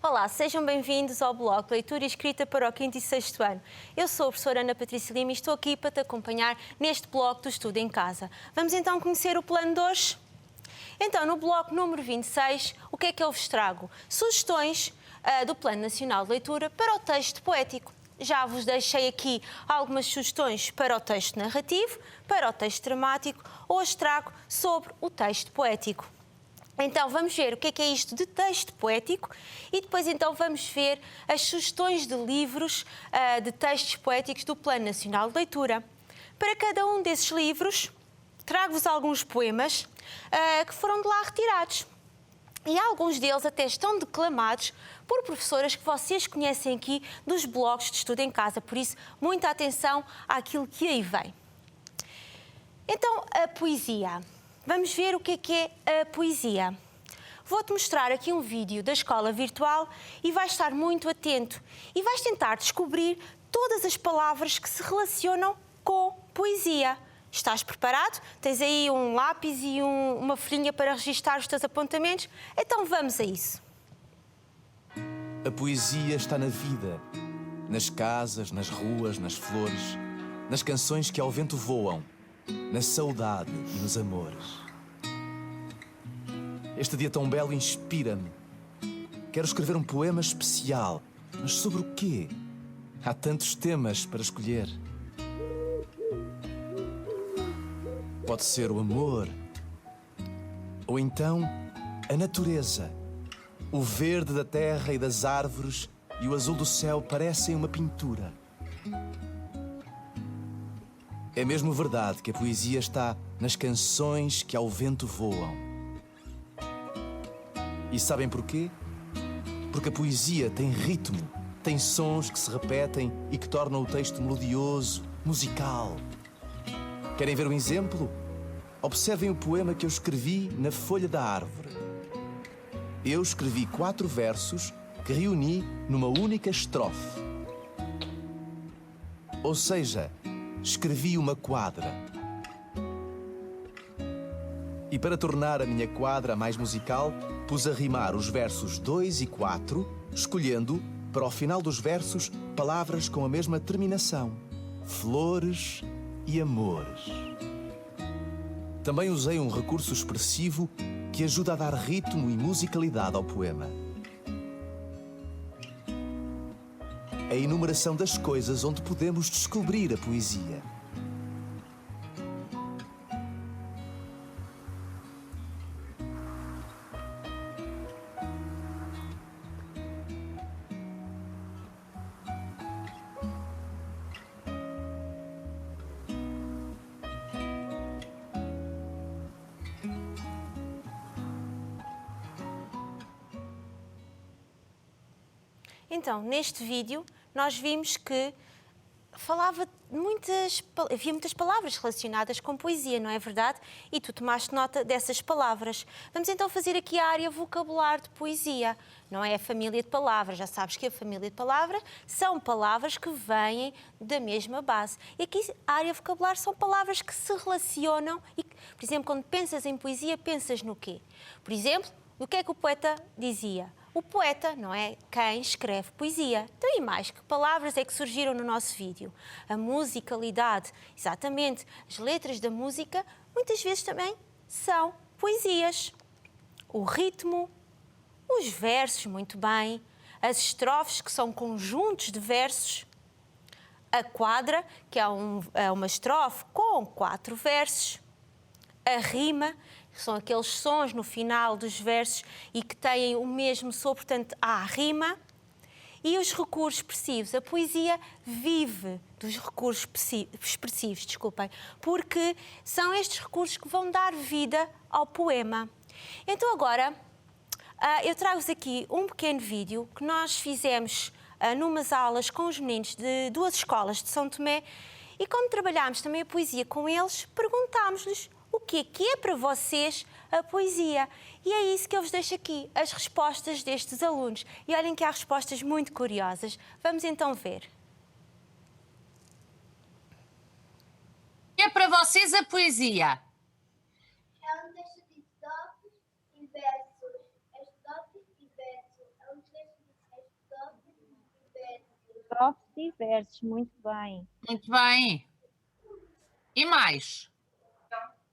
Olá, sejam bem-vindos ao blog Leitura e Escrita para o 5º e 6º ano. Eu sou a professora Ana Patrícia Lima e estou aqui para te acompanhar neste bloco do Estudo em Casa. Vamos então conhecer o plano de hoje? Então, no bloco número 26, o que é que eu vos trago? Sugestões do Plano Nacional de Leitura para o texto poético. Já vos deixei aqui algumas sugestões para o texto narrativo, para o texto dramático. Hoje trago sobre o texto poético. Então, vamos ver o que é isto de texto poético e depois então vamos ver as sugestões de livros de textos poéticos do Plano Nacional de Leitura. Para cada um desses livros, trago-vos alguns poemas que foram de lá retirados. E alguns deles até estão declamados por professoras que vocês conhecem aqui dos blogs de Estudo em Casa. Por isso, muita atenção àquilo que aí vem. Então, a poesia. Vamos ver o que é a poesia. Vou-te mostrar aqui um vídeo da escola virtual e vais estar muito atento e vais tentar descobrir todas as palavras que se relacionam com poesia. Estás preparado? Tens aí um lápis e uma folhinha para registar os teus apontamentos? Então vamos a isso. A poesia está na vida, nas casas, nas ruas, nas flores, nas canções que ao vento voam, na saudade e nos amores. Este dia tão belo inspira-me. Quero escrever um poema especial, mas sobre o quê? Há tantos temas para escolher. Pode ser o amor, ou então a natureza. O verde da terra e das árvores e o azul do céu parecem uma pintura. É mesmo verdade que a poesia está nas canções que ao vento voam. E sabem porquê? Porque a poesia tem ritmo, tem sons que se repetem e que tornam o texto melodioso, musical. Querem ver um exemplo? Observem o poema que eu escrevi na folha da árvore. Eu escrevi 4 versos que reuni numa única estrofe. Ou seja, escrevi uma quadra. E para tornar a minha quadra mais musical, pus a rimar os versos 2 e 4, escolhendo, para o final dos versos, palavras com a mesma terminação: flores e amores. Também usei um recurso expressivo que ajuda a dar ritmo e musicalidade ao poema. A enumeração das coisas onde podemos descobrir a poesia. Então, neste vídeo, nós vimos que havia muitas palavras relacionadas com poesia, não é verdade? E tu tomaste nota dessas palavras. Vamos então fazer aqui a área vocabular de poesia. Não é a família de palavras, já sabes que a família de palavras são palavras que vêm da mesma base. E aqui a área vocabular são palavras que se relacionam e, por exemplo, quando pensas em poesia, pensas no quê? Por exemplo, o que é que o poeta dizia? O poeta, não é? Quem escreve poesia. Então, e mais? Que palavras é que surgiram no nosso vídeo? A musicalidade, exatamente. As letras da música, muitas vezes também são poesias. O ritmo, os versos, muito bem. As estrofes, que são conjuntos de versos. A quadra, que é uma estrofe com 4 versos. A rima, que são aqueles sons no final dos versos e que têm o mesmo som, portanto, há rima. E os recursos expressivos. A poesia vive dos recursos expressivos, desculpem, porque são estes recursos que vão dar vida ao poema. Então, agora, eu trago-vos aqui um pequeno vídeo que nós fizemos numas aulas com os meninos de 2 escolas de São Tomé e, como trabalhámos também a poesia com eles, perguntámos-lhes o que é para vocês a poesia. E é isso que eu vos deixo aqui, as respostas destes alunos. E olhem que há respostas muito curiosas. Vamos então ver. O que é para vocês a poesia? É um texto de estrofes e versos. Estrofes e versos. É um texto de estrofes e versos. Muito bem. Muito bem. E mais?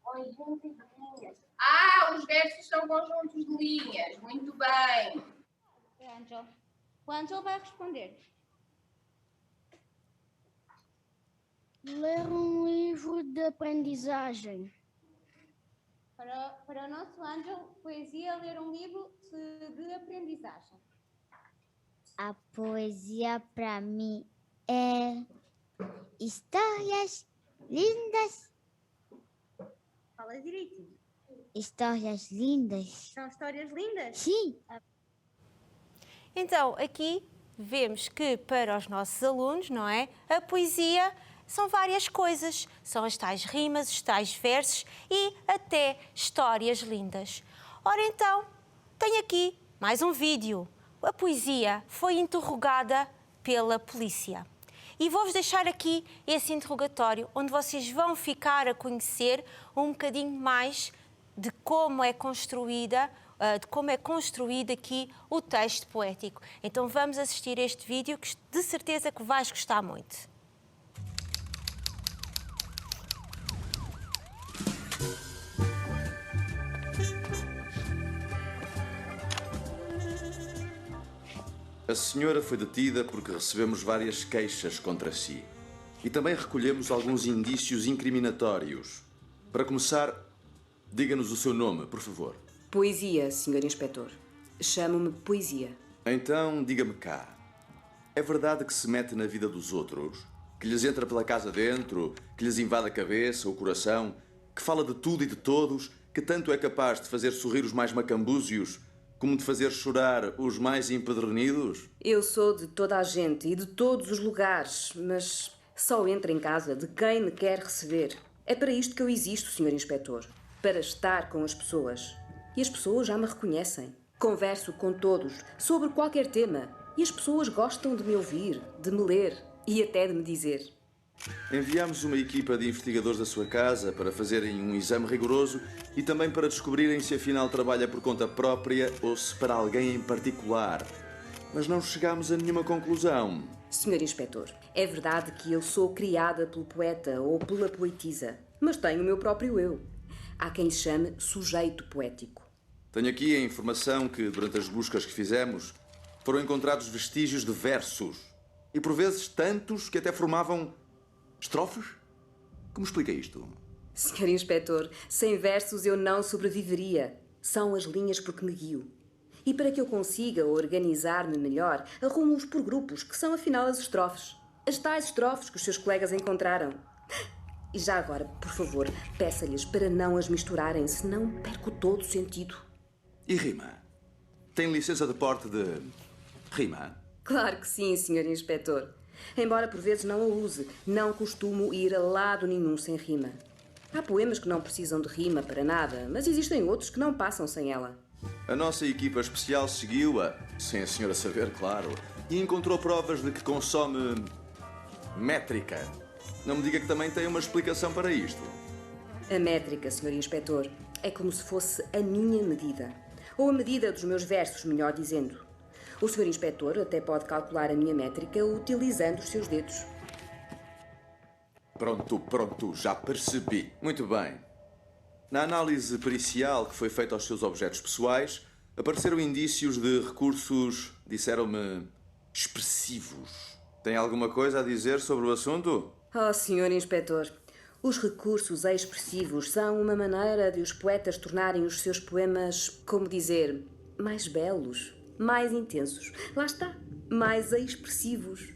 Conjuntos de linhas. Ah, os versos são conjuntos de linhas. Muito bem. O Ângelo vai responder. Ler um livro de aprendizagem. Para o nosso Ângelo, poesia é ler um livro de aprendizagem. A poesia para mim é histórias lindas. Fala direitinho. Histórias lindas. São histórias lindas? Sim. Então, aqui vemos que para os nossos alunos, não é? A poesia são várias coisas. São as tais rimas, os tais versos e até histórias lindas. Ora então, tenho aqui mais um vídeo. A poesia foi interrogada pela polícia. E vou-vos deixar aqui esse interrogatório, onde vocês vão ficar a conhecer um bocadinho mais de como é construído aqui o texto poético. Então vamos assistir a este vídeo que de certeza que vais gostar muito. A senhora foi detida porque recebemos várias queixas contra si. E também recolhemos alguns indícios incriminatórios. Para começar, diga-nos o seu nome, por favor. Poesia, Sr. Inspetor. Chamo-me Poesia. Então, diga-me cá. É verdade que se mete na vida dos outros? Que lhes entra pela casa dentro? Que lhes invade a cabeça, o coração? Que fala de tudo e de todos? Que tanto é capaz de fazer sorrir os mais macambúzios como de fazer chorar os mais empedernidos? Eu sou de toda a gente e de todos os lugares, mas só entro em casa de quem me quer receber. É para isto que eu existo, Sr. Inspetor. Para estar com as pessoas. E as pessoas já me reconhecem. Converso com todos sobre qualquer tema e as pessoas gostam de me ouvir, de me ler e até de me dizer. Enviámos uma equipa de investigadores à sua casa para fazerem um exame rigoroso e também para descobrirem se afinal trabalha por conta própria ou se para alguém em particular. Mas não chegámos a nenhuma conclusão. Sr. Inspetor, é verdade que eu sou criada pelo poeta ou pela poetisa, mas tenho o meu próprio eu. Há quem se chame sujeito poético. Tenho aqui a informação que, durante as buscas que fizemos, foram encontrados vestígios de versos. E por vezes tantos que até formavam estrofes? Como explica isto? Sr. Inspetor, sem versos eu não sobreviveria. São as linhas por que me guio. E para que eu consiga organizar-me melhor, arrumo-os por grupos, que são afinal as estrofes. As tais estrofes que os seus colegas encontraram. E já agora, por favor, peça-lhes para não as misturarem, senão perco todo o sentido. E rima? Tem licença de porte de rima? Claro que sim, Sr. Inspetor. Embora por vezes não a use, não costumo ir a lado nenhum sem rima. Há poemas que não precisam de rima para nada, mas existem outros que não passam sem ela. A nossa equipa especial seguiu-a, sem a senhora saber, claro, e encontrou provas de que consome métrica. Não me diga que também tem uma explicação para isto. A métrica, Sr. Inspetor, é como se fosse a minha medida. Ou a medida dos meus versos, melhor dizendo. O Sr. Inspetor até pode calcular a minha métrica utilizando os seus dedos. Pronto, já percebi. Muito bem. Na análise pericial que foi feita aos seus objetos pessoais, apareceram indícios de recursos, disseram-me, expressivos. Tem alguma coisa a dizer sobre o assunto? Oh, Sr. Inspetor, os recursos expressivos são uma maneira de os poetas tornarem os seus poemas, como dizer, mais belos, mais intensos. Lá está, mais expressivos.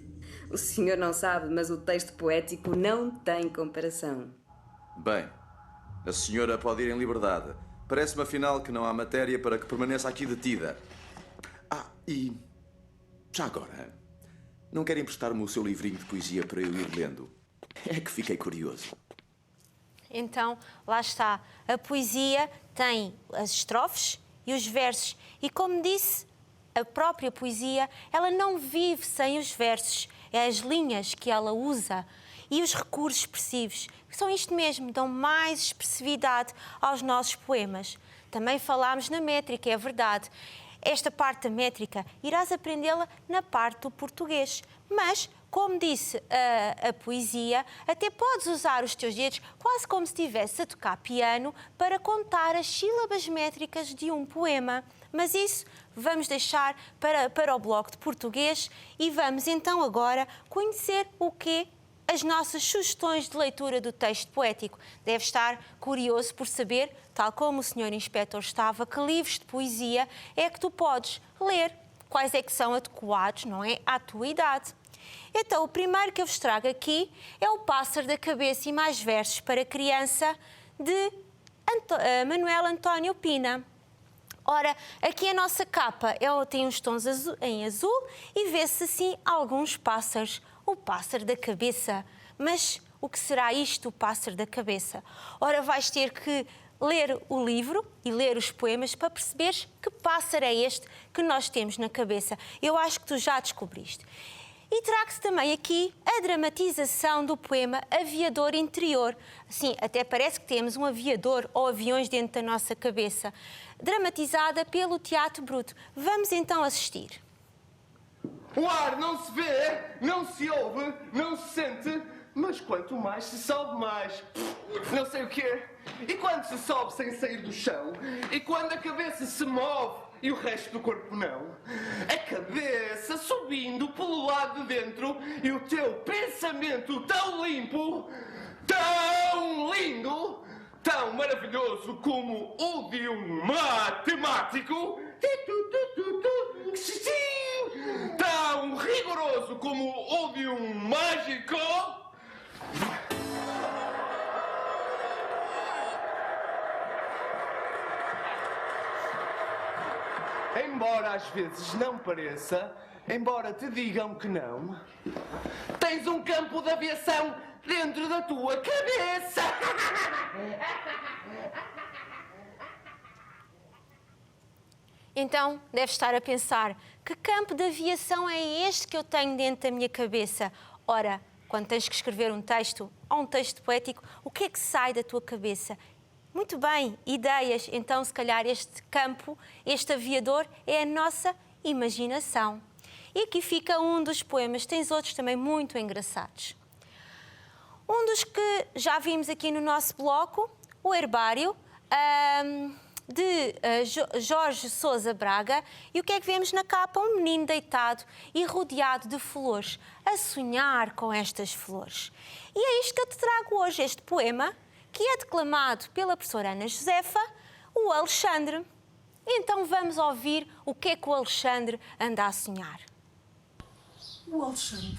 O senhor não sabe, mas o texto poético não tem comparação. Bem, a senhora pode ir em liberdade. Parece-me afinal que não há matéria para que permaneça aqui detida. E já agora, não quer emprestar-me o seu livrinho de poesia para eu ir lendo? É que fiquei curioso. Então, lá está. A poesia tem as estrofes e os versos. E como disse, a própria poesia, ela não vive sem os versos. É as linhas que ela usa e os recursos expressivos, que são isto mesmo, dão mais expressividade aos nossos poemas. Também falámos na métrica, é verdade. Esta parte da métrica irás aprendê-la na parte do português. Mas como disse a poesia, até podes usar os teus dedos quase como se estivesse a tocar piano para contar as sílabas métricas de um poema. Mas isso vamos deixar para o bloco de português e vamos então agora conhecer o quê? As nossas sugestões de leitura do texto poético. Deve estar curioso por saber, tal como o Sr. Inspetor estava, que livros de poesia é que tu podes ler, quais é que são adequados, não é, à tua idade. Então, o primeiro que eu vos trago aqui é o Pássaro da Cabeça e Mais Versos para Criança, de Manuel António Pina. Ora, aqui a nossa capa tem uns tons em azul e vê-se assim alguns pássaros. O pássaro da cabeça. Mas o que será isto, o pássaro da cabeça? Ora, vais ter que ler o livro e ler os poemas para perceberes que pássaro é este que nós temos na cabeça. Eu acho que tu já descobriste. E trago-te também aqui a dramatização do poema Aviador Interior. Assim, até parece que temos um aviador ou aviões dentro da nossa cabeça. Dramatizada pelo Teatro Bruto. Vamos então assistir. O ar não se vê, não se ouve, não se sente, mas quanto mais se sobe mais. Não sei o quê. E quando se sobe sem sair do chão? E quando a cabeça se move e o resto do corpo não? A cabeça subindo pelo lado de dentro e o teu pensamento tão limpo, tão lindo, tão maravilhoso como o de um matemático, tão rigoroso como o de um mágico. Embora às vezes não pareça, embora te digam que não, tens um campo de aviação dentro da tua cabeça. Então, deve estar a pensar, que campo de aviação é este que eu tenho dentro da minha cabeça? Ora, quando tens que escrever um texto ou um texto poético, o que é que sai da tua cabeça? Muito bem, ideias. Então, se calhar este campo, este aviador, é a nossa imaginação. E aqui fica um dos poemas, tens outros também muito engraçados. Um dos que já vimos aqui no nosso bloco, o Herbário, de Jorge Sousa Braga. E o que é que vemos na capa? Um menino deitado e rodeado de flores, a sonhar com estas flores. E é isto que eu te trago hoje, este poema, que é declamado pela professora Ana Josefa, o Alexandre. Então vamos ouvir o que é que o Alexandre anda a sonhar. O Alexandre.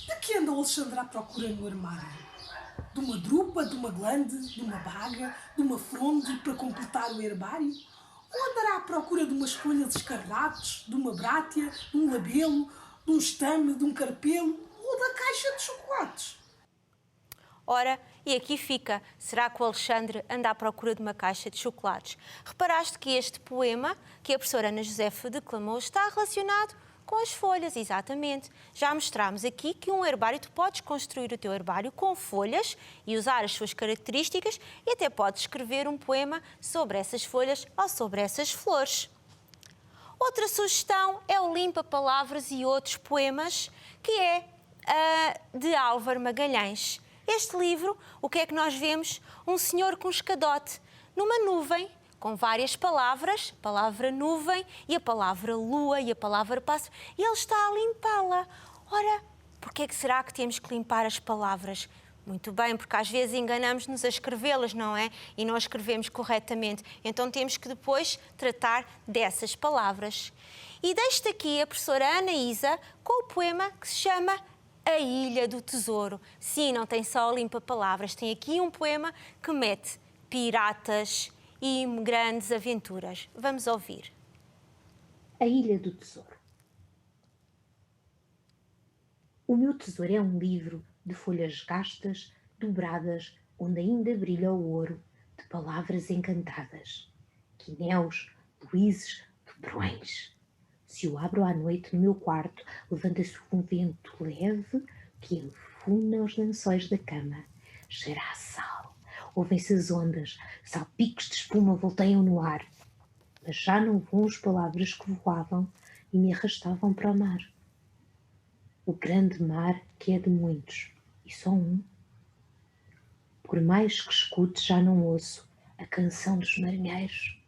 De que anda o Alexandre à procura no armário? De uma drupa, de uma glande, de uma baga, de uma fronde para completar o herbário? Ou andará à procura de umas folhas escarlates, de uma brátia, de um labelo, de um estame, de um carpelo ou da caixa de chocolates? Ora, e aqui fica, será que o Alexandre anda à procura de uma caixa de chocolates? Reparaste que este poema, que a professora Ana Josefa declamou, está relacionado com as folhas, exatamente. Já mostramos aqui que um herbário, tu podes construir o teu herbário com folhas e usar as suas características e até podes escrever um poema sobre essas folhas ou sobre essas flores. Outra sugestão é o Limpa Palavras e Outros Poemas, que é de Álvaro Magalhães. Este livro, o que é que nós vemos? Um senhor com escadote, numa nuvem, com várias palavras, a palavra nuvem e a palavra lua e a palavra pássaro, e ele está a limpá-la. Ora, porquê é que será que temos que limpar as palavras? Muito bem, porque às vezes enganamos-nos a escrevê-las, não é? E não escrevemos corretamente. Então temos que depois tratar dessas palavras. E deixo-te aqui a professora Anaísa com o poema que se chama A Ilha do Tesouro. Sim, não tem só limpa-palavras, tem aqui um poema que mete piratas e grandes aventuras. Vamos ouvir. A Ilha do Tesouro. O meu tesouro é um livro de folhas gastas, dobradas, onde ainda brilha o ouro de palavras encantadas. Quinéus, Luíses, Tubarões. Se o abro à noite no meu quarto, levanta-se um vento leve que enfuna os lençóis da cama. Cheira a sal. Ouvem-se as ondas, salpicos de espuma volteiam no ar. Mas já não voam as palavras que voavam e me arrastavam para o mar. o grande mar que é de muitos, e só um. Por mais que escute, já não ouço a canção dos marinheiros.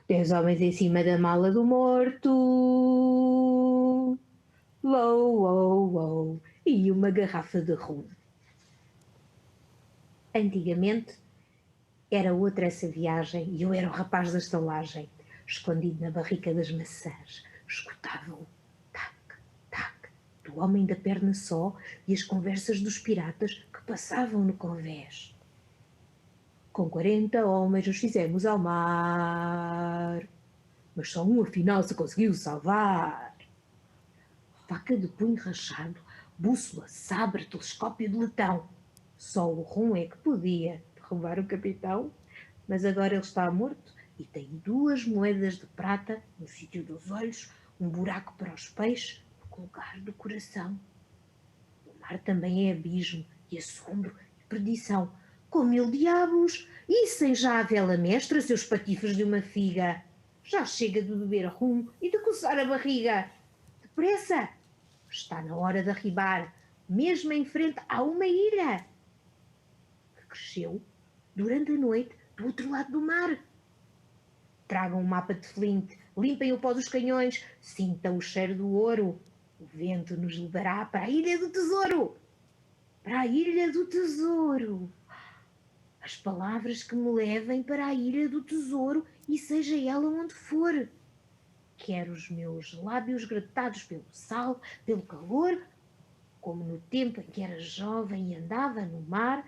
10 homens em cima da mala do morto. Uou, uou, uou. E uma garrafa de rum. Antigamente era outra essa viagem e eu era o rapaz da estalagem, escondido na barrica das maçãs. Escutava o tac, tac do homem da perna só e as conversas dos piratas que passavam no convés. Com 40 homens nos fizemos ao mar, mas só um afinal se conseguiu salvar. Faca de punho rachado, bússola, sabre, telescópio de latão. Só o rum é que podia derrubar o capitão, mas agora ele está morto e tem 2 moedas de prata no sítio dos olhos, um buraco para os peixes no lugar do coração. O mar também é abismo e assombro e perdição. Com 1000 diabos, e sem já a vela mestra, seus patifes de uma figa. Já chega de beber rum e de coçar a barriga. Depressa! Está na hora de arribar, mesmo em frente a uma ilha que cresceu durante a noite do outro lado do mar. Tragam um mapa de Flint, limpem o pó dos canhões, sintam o cheiro do ouro. O vento nos levará para a Ilha do Tesouro. Para a Ilha do Tesouro. As palavras que me levem para a Ilha do Tesouro e seja ela onde for. Quero os meus lábios gratados pelo sal, pelo calor, como no tempo em que era jovem e andava no mar,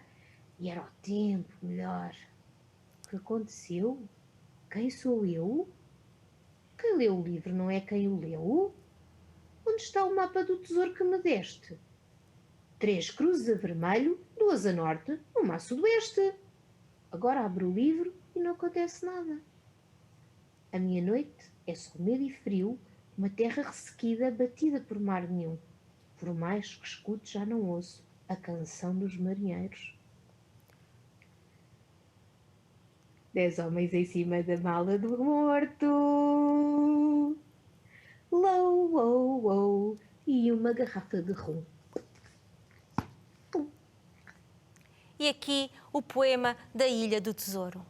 e era o tempo melhor. O que aconteceu? Quem sou eu? Quem leu o livro não é quem o leu? Onde está o mapa do tesouro que me deste? 3 cruzes a vermelho, 2 a norte, uma a sudoeste. Agora abro o livro e não acontece nada. A minha noite é só medo e frio, uma terra ressequida batida por mar nenhum. Por mais que escute, já não ouço a canção dos marinheiros. 10 homens em cima da mala do morto. Low, wow, wow. E uma garrafa de rum. E aqui o poema da Ilha do Tesouro.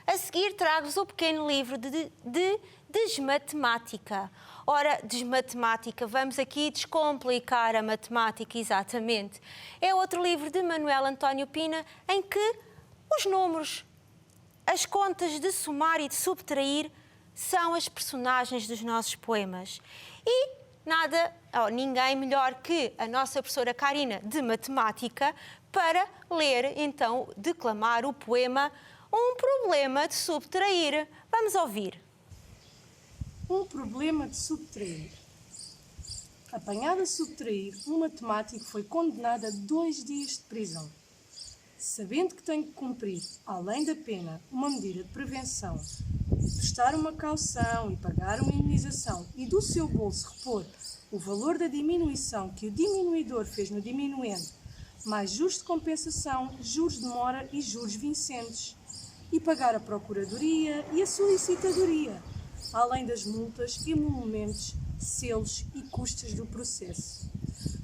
A seguir trago-vos o pequeno livro de desmatemática. Ora, desmatemática, vamos aqui descomplicar a matemática, exatamente. É outro livro de Manuel António Pina, em que os números, as contas de somar e de subtrair são as personagens dos nossos poemas. E ninguém melhor que a nossa professora Karina de matemática para ler, então, declamar o poema Um Problema de Subtrair. Vamos ouvir. Um problema de subtrair. Apanhado a subtrair, um matemático foi condenado a 2 dias de prisão. Sabendo que tem que cumprir, além da pena, uma medida de prevenção, prestar uma caução e pagar uma indenização e do seu bolso repor o valor da diminuição que o diminuidor fez no diminuendo, mais juros de compensação, juros de mora e juros vincentes, e pagar a procuradoria e a solicitadoria, além das multas, emolumentos, selos e custas do processo.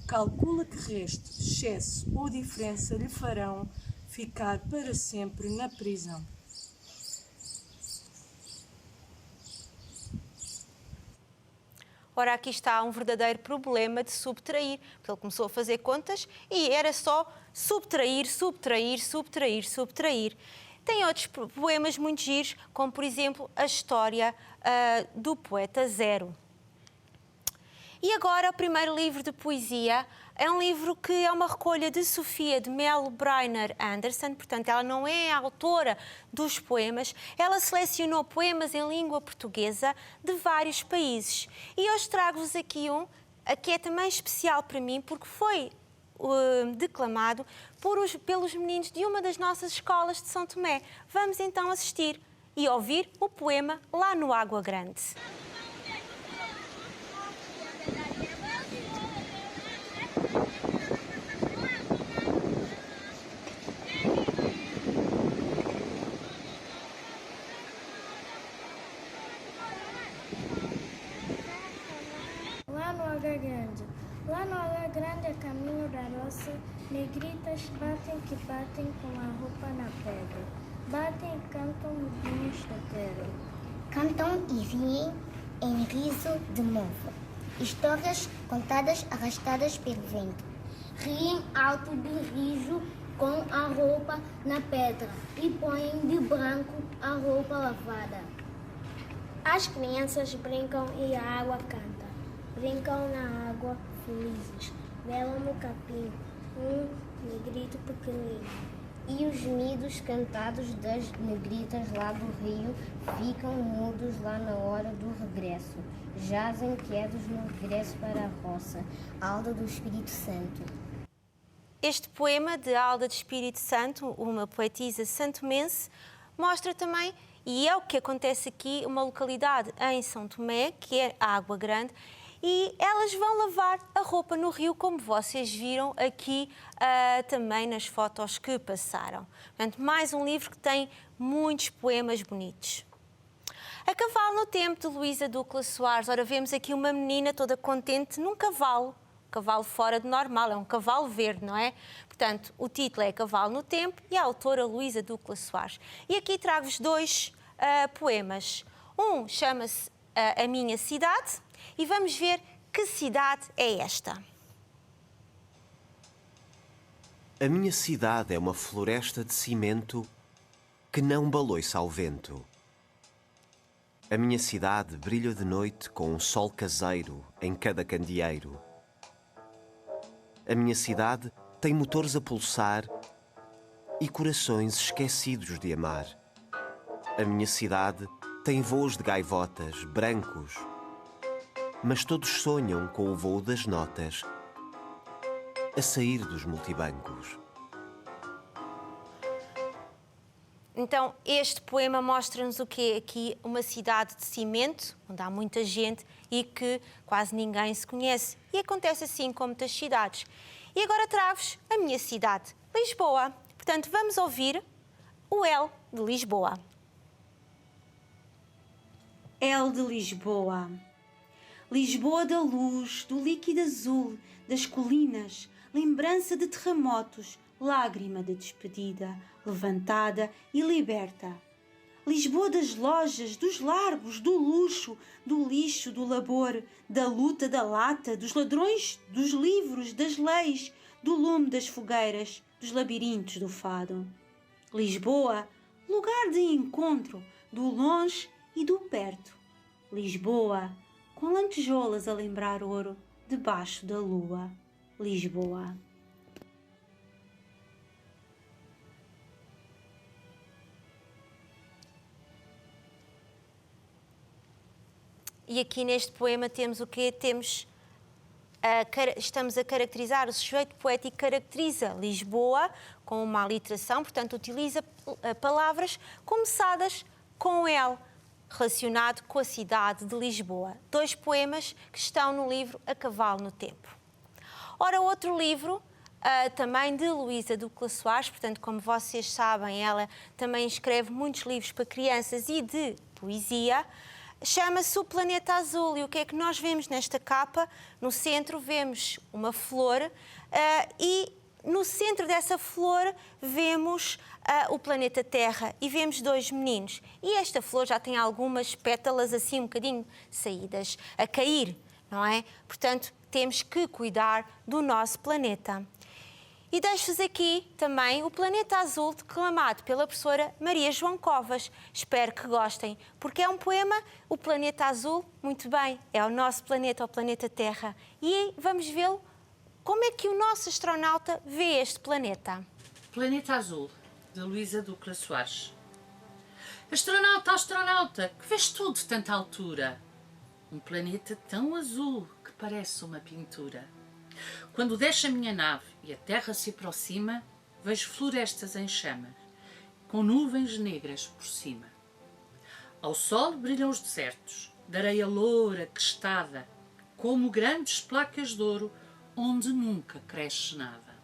Calcula que resto, excesso ou diferença lhe farão ficar para sempre na prisão. Ora, aqui está um verdadeiro problema de subtrair, porque ele começou a fazer contas e era só subtrair, subtrair, subtrair, subtrair. Tem outros poemas muito giros, como, por exemplo, a história do poeta Zero. E agora, o primeiro livro de poesia é um livro que é uma recolha de Sofia de Melo Breiner Anderson, portanto, ela não é a autora dos poemas, ela selecionou poemas em língua portuguesa de vários países. E hoje trago-vos aqui um que é também especial para mim, porque foi declamado pelos meninos de uma das nossas escolas de São Tomé. Vamos então assistir e ouvir o poema Lá no Água Grande. Lá no Água Grande, lá no roça, negritas batem que batem com a roupa na pedra. Batem e cantam mudinhos da terra. Cantam e riem em riso de mova. Histórias contadas arrastadas pelo vento. Riem alto de riso com a roupa na pedra e põem de branco a roupa lavada. As crianças brincam e a água canta. Brincam na água felizes. Velam no capim negrito pequenino. E os nidos cantados das negritas lá do rio ficam mudos lá na hora do regresso. Jazem quedos no regresso para a roça, Alda do Espírito Santo. Este poema de Alda de Espírito Santo, uma poetisa santomense, mostra também, e é o que acontece aqui, uma localidade em São Tomé, que é a Água Grande, e elas vão lavar a roupa no rio, como vocês viram aqui também nas fotos que passaram. Portanto, mais um livro que tem muitos poemas bonitos. A Cavalo no Tempo, de Luísa Ducla Soares. Ora, vemos aqui uma menina toda contente num cavalo. Cavalo fora de normal, é um cavalo verde, não é? Portanto, o título é Cavalo no Tempo e a autora Luísa Ducla Soares. E aqui trago-vos dois poemas. Um chama-se A Minha Cidade e vamos ver que cidade é esta. A minha cidade é uma floresta de cimento que não baloiça ao vento. A minha cidade brilha de noite com um sol caseiro em cada candeeiro. A minha cidade tem motores a pulsar e corações esquecidos de amar. A minha cidade tem voos de gaivotas brancos, mas todos sonham com o voo das notas a sair dos multibancos. Então, este poema mostra-nos o quê? Aqui uma cidade de cimento, onde há muita gente e que quase ninguém se conhece. E acontece assim com muitas cidades. E agora trago-vos a minha cidade, Lisboa. Portanto, vamos ouvir o L de Lisboa. L de Lisboa. Lisboa da luz, do líquido azul, das colinas, lembrança de terremotos, lágrima de despedida, levantada e liberta. Lisboa das lojas, dos largos, do luxo, do lixo, do labor, da luta, da lata, dos ladrões, dos livros, das leis, do lume das fogueiras, dos labirintos do fado. Lisboa, lugar de encontro, do longe e do perto. Lisboa, com lantejoulas a lembrar ouro, debaixo da lua. Lisboa. E aqui neste poema temos o quê? Estamos a caracterizar, o sujeito poético caracteriza Lisboa com uma aliteração, portanto utiliza palavras começadas com L, relacionado com a cidade de Lisboa. Dois poemas que estão no livro A Cavalo no Tempo. Ora, outro livro, também de Luísa Ducla Soares, portanto, como vocês sabem, ela também escreve muitos livros para crianças e de poesia, chama-se O Planeta Azul. E o que é que nós vemos nesta capa? No centro vemos uma flor e no centro dessa flor vemos o planeta Terra e vemos dois meninos. E esta flor já tem algumas pétalas assim um bocadinho saídas a cair, não é? Portanto, temos que cuidar do nosso planeta. E deixo-vos aqui também o Planeta Azul, declamado pela professora Maria João Covas. Espero que gostem, porque é um poema, o Planeta Azul, muito bem, é o nosso planeta, o planeta Terra. E vamos vê-lo, como é que o nosso astronauta vê este planeta. Planeta Azul, de Luísa Ducla Soares. Astronauta, astronauta, que vês tudo de tanta altura? Um planeta tão azul que parece uma pintura. Quando desce a minha nave e a Terra se aproxima, vejo florestas em chamas, com nuvens negras por cima. Ao sol brilham os desertos, de areia loura, crestada, como grandes placas de ouro, onde nunca cresce nada.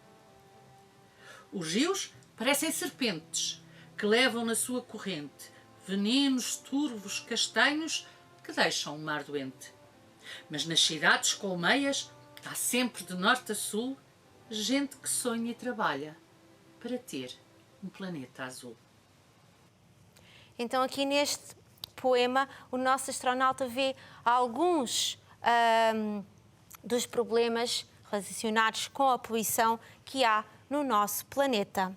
Os rios parecem serpentes, que levam na sua corrente venenos turvos castanhos que deixam o mar doente. Mas nas cidades colmeias há sempre de norte a sul gente que sonha e trabalha para ter um planeta azul. Então, aqui neste poema, o nosso astronauta vê alguns dos problemas relacionados com a poluição que há no nosso planeta.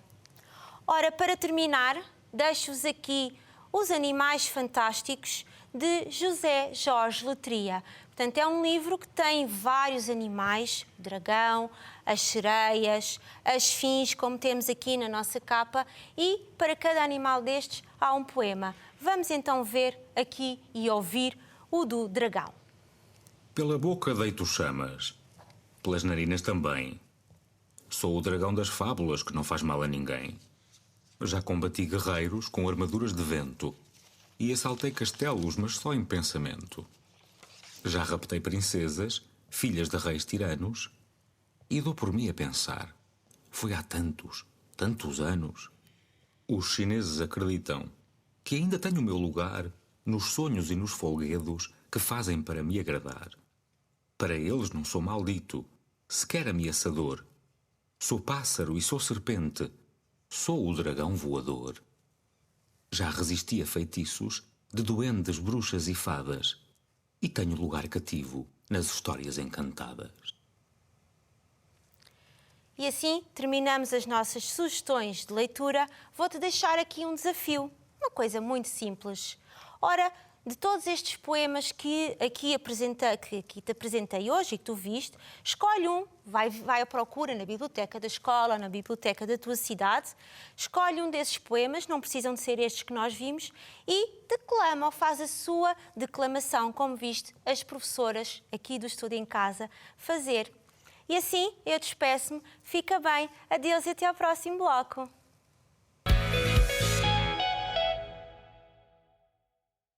Ora, para terminar, deixo-vos aqui Os Animais Fantásticos, de José Jorge Letria. Portanto, é um livro que tem vários animais, o dragão, as sereias, as fins, como temos aqui na nossa capa, e para cada animal destes há um poema. Vamos então ver aqui e ouvir o do dragão. Pela boca deito chamas, pelas narinas também. Sou o dragão das fábulas que não faz mal a ninguém. Já combati guerreiros com armaduras de vento e assaltei castelos, mas só em pensamento. Já raptei princesas, filhas de reis tiranos, e dou por mim a pensar. Foi há tantos, tantos anos. Os chineses acreditam que ainda tenho o meu lugar nos sonhos e nos folguedos que fazem para me agradar. Para eles não sou maldito, sequer ameaçador. Sou pássaro e sou serpente, sou o dragão voador. Já resisti a feitiços de duendes, bruxas e fadas, e tenho lugar cativo nas histórias encantadas. E assim terminamos as nossas sugestões de leitura. Vou-te deixar aqui um desafio, uma coisa muito simples. Ora, de todos estes poemas que aqui te apresentei hoje e que tu viste, escolhe um, vai à procura na biblioteca da escola, na biblioteca da tua cidade, escolhe um desses poemas, não precisam de ser estes que nós vimos, e declama ou faz a sua declamação, como viste as professoras aqui do Estudo em Casa fazer. E assim eu despeço-me, fica bem, adeus e até ao próximo bloco.